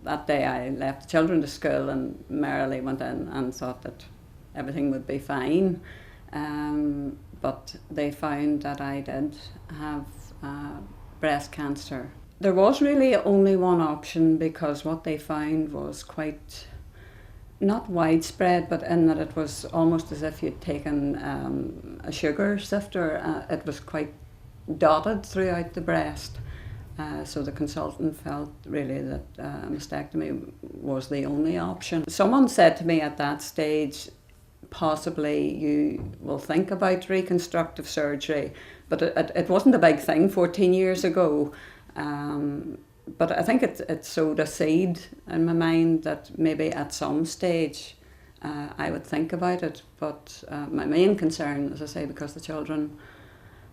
that day I left the children to school and merrily went in and thought that everything would be fine. But they found that I did have breast cancer. There was really only one option because what they found was quite, not widespread, but in that it was almost as if you'd taken a sugar sifter. It was quite dotted throughout the breast. So the consultant felt really that a mastectomy was the only option. Someone said to me at that stage, possibly you will think about reconstructive surgery, but it wasn't a big thing 14 years ago. But I think it sowed a seed in my mind that maybe at some stage I would think about it. But my main concern, as I say, because the children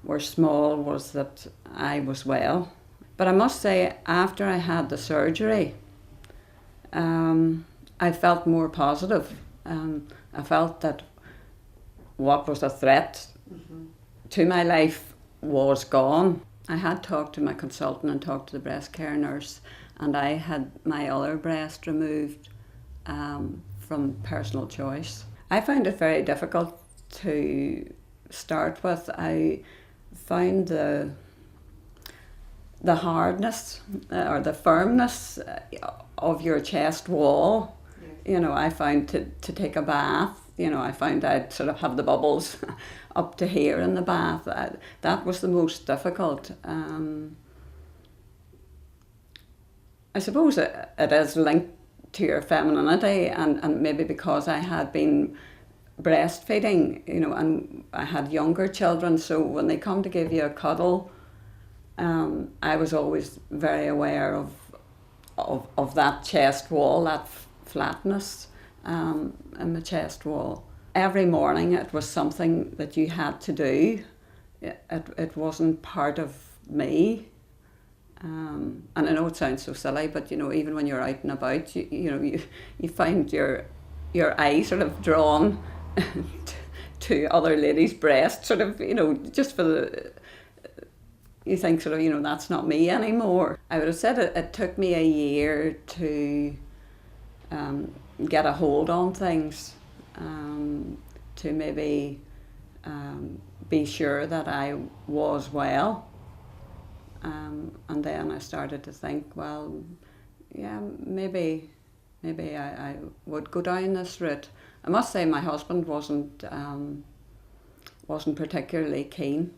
were small, was that I was well. But I must say, after I had the surgery, I felt more positive. I felt that what was a threat to my life was gone. I had talked to my consultant and talked to the breast care nurse, and I had my other breast removed from personal choice. I found it very difficult to start with. I found the hardness or the firmness of your chest wall. You know, I found to take a bath, you know, I found I'd sort of have the bubbles up to here in the bath. That was the most difficult. I suppose it is linked to your femininity, and maybe because I had been breastfeeding, you know, and I had younger children, so when they come to give you a cuddle, I was always very aware of that chest wall, that flatness in the chest wall. Every morning it was something that you had to do. It wasn't part of me. And I know it sounds so silly, but you know, even when you're out and about, you find your eye sort of drawn to other ladies' breasts, sort of, you know, just for the, you think sort of, you know, that's not me anymore. I would have said it took me a year to get a hold on things, to maybe be sure that I was well. And then I started to think, well, yeah, maybe I would go down this route. I must say my husband wasn't particularly keen.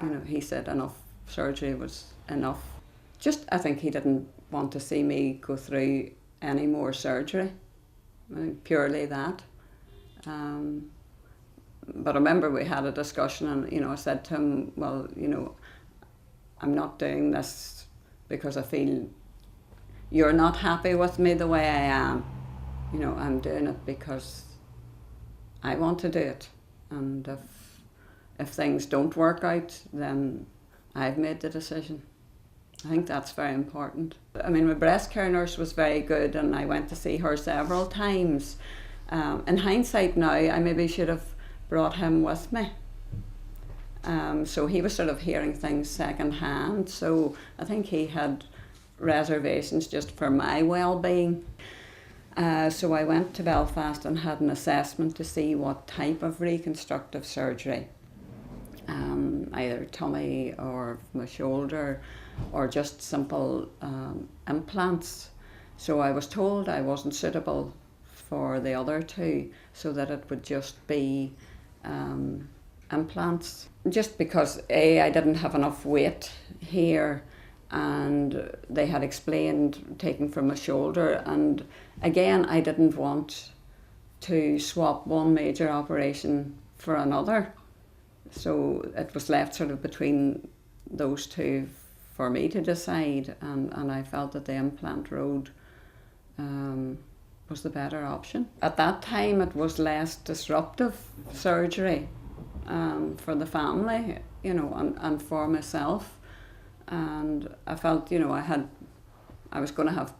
You know, he said enough surgery was enough. Just, I think he didn't want to see me go through any more surgery. I mean, purely that. But I remember we had a discussion, and you know, I said to him, well, you know, I'm not doing this because I feel you're not happy with me the way I am. You know, I'm doing it because I want to do it. And if things don't work out, then I've made the decision. I think that's very important. I mean, my breast care nurse was very good, and I went to see her several times. In hindsight now, I maybe should have brought him with me. So he was sort of hearing things second hand. So I think he had reservations just for my well-being. So I went to Belfast and had an assessment to see what type of reconstructive surgery, either tummy or my shoulder, or just simple implants. So I was told I wasn't suitable for the other two, so that it would just be implants. Just because I didn't have enough weight here, and they had explained taking from my shoulder, and again I didn't want to swap one major operation for another. So it was left sort of between those two for me to decide, and I felt that the implant road was the better option. At that time it was less disruptive surgery for the family, you know, and for myself. And I felt, you know, I was going to have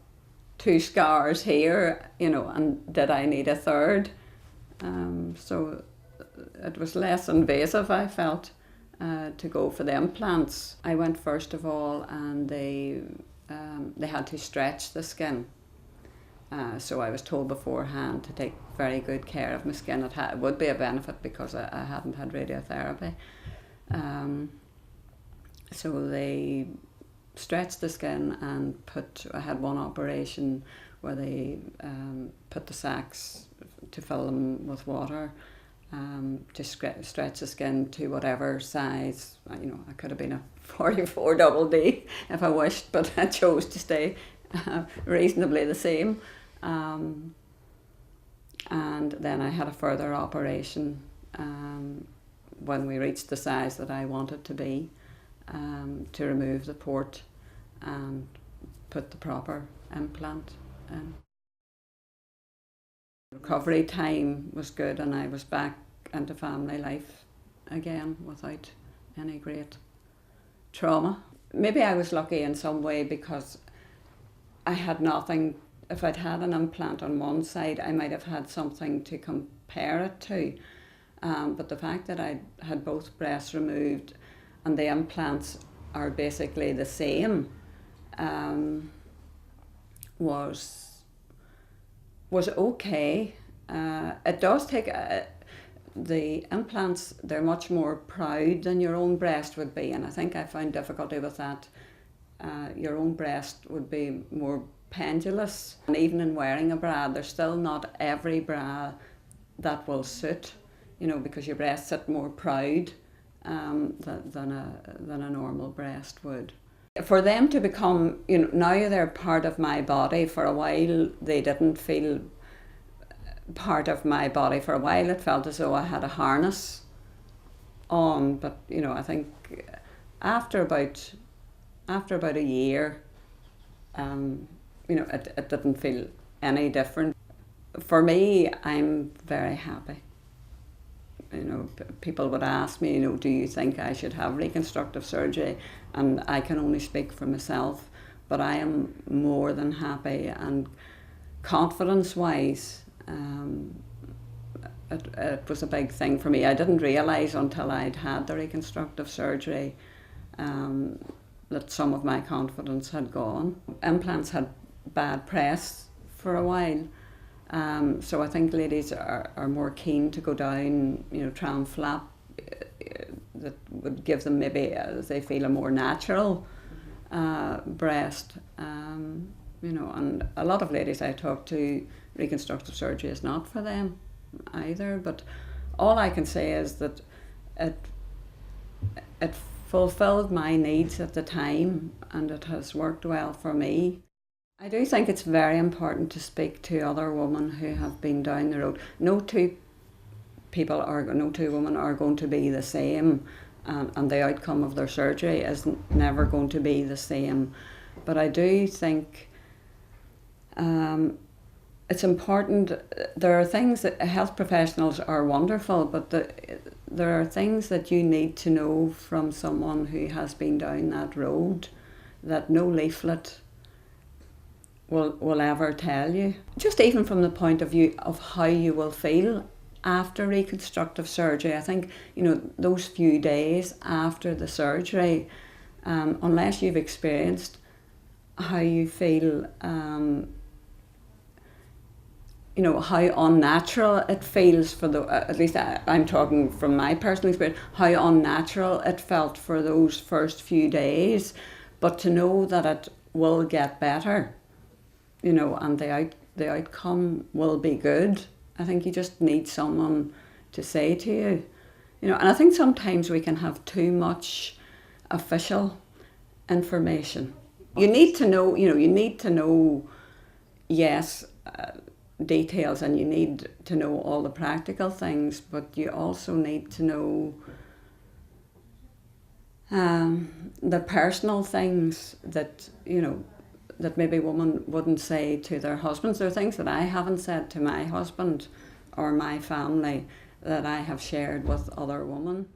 2 scars here, you know, and did I need a third? So it was less invasive, I felt, to go for the implants. I went first of all, and they had to stretch the skin. So I was told beforehand to take very good care of my skin. It would be a benefit because I hadn't had radiotherapy. So they stretched the skin and I had one operation where they put the sacs to fill them with water, to stretch the skin to whatever size. You know, I could have been a 44 double D if I wished, but I chose to stay reasonably the same. And then I had a further operation when we reached the size that I wanted to be, to remove the port and put the proper implant in. Recovery time was good, and I was back into family life again without any great trauma. Maybe I was lucky in some way because I had nothing. If I'd had an implant on one side, I might have had something to compare it to. But the fact that I had both breasts removed and the implants are basically the same, was okay. It does take the implants. They're much more proud than your own breast would be, and I think I found difficulty with that. Your own breast would be more pendulous, and even in wearing a bra, there's still not every bra that will suit. You know, because your breasts sit more proud than a normal breast would. For them to become, you know, now they're part of my body. For a while they didn't feel part of my body. For a while it felt as though I had a harness on, but you know, I think after about a year, you know, it didn't feel any different. For me, I'm very happy. You know, people would ask me, you know, do you think I should have reconstructive surgery? And I can only speak for myself, but I am more than happy. And confidence-wise, it was a big thing for me. I didn't realise until I'd had the reconstructive surgery that some of my confidence had gone. Implants had bad press for a while. So I think ladies are more keen to go down, you know, try and flap that would give them maybe, as they feel, a more natural breast. You know, and a lot of ladies I talk to, reconstructive surgery is not for them either. But all I can say is that it fulfilled my needs at the time, and it has worked well for me. I do think it's very important to speak to other women who have been down the road. No two women are going to be the same, and the outcome of their surgery is never going to be the same. But I do think it's important. There are things that health professionals are wonderful, but there are things that you need to know from someone who has been down that road that no leaflet will ever tell you. Just even from the point of view of how you will feel after reconstructive surgery. I think, you know, those few days after the surgery, unless you've experienced how you feel, you know, how unnatural it feels for at least I'm talking from my personal experience, how unnatural it felt for those first few days, but to know that it will get better, you know, and the outcome will be good. I think you just need someone to say to you, you know, and I think sometimes we can have too much official information. You need to know, yes, details, and you need to know all the practical things, but you also need to know the personal things that, you know, that maybe women wouldn't say to their husbands. There are things that I haven't said to my husband or my family that I have shared with other women.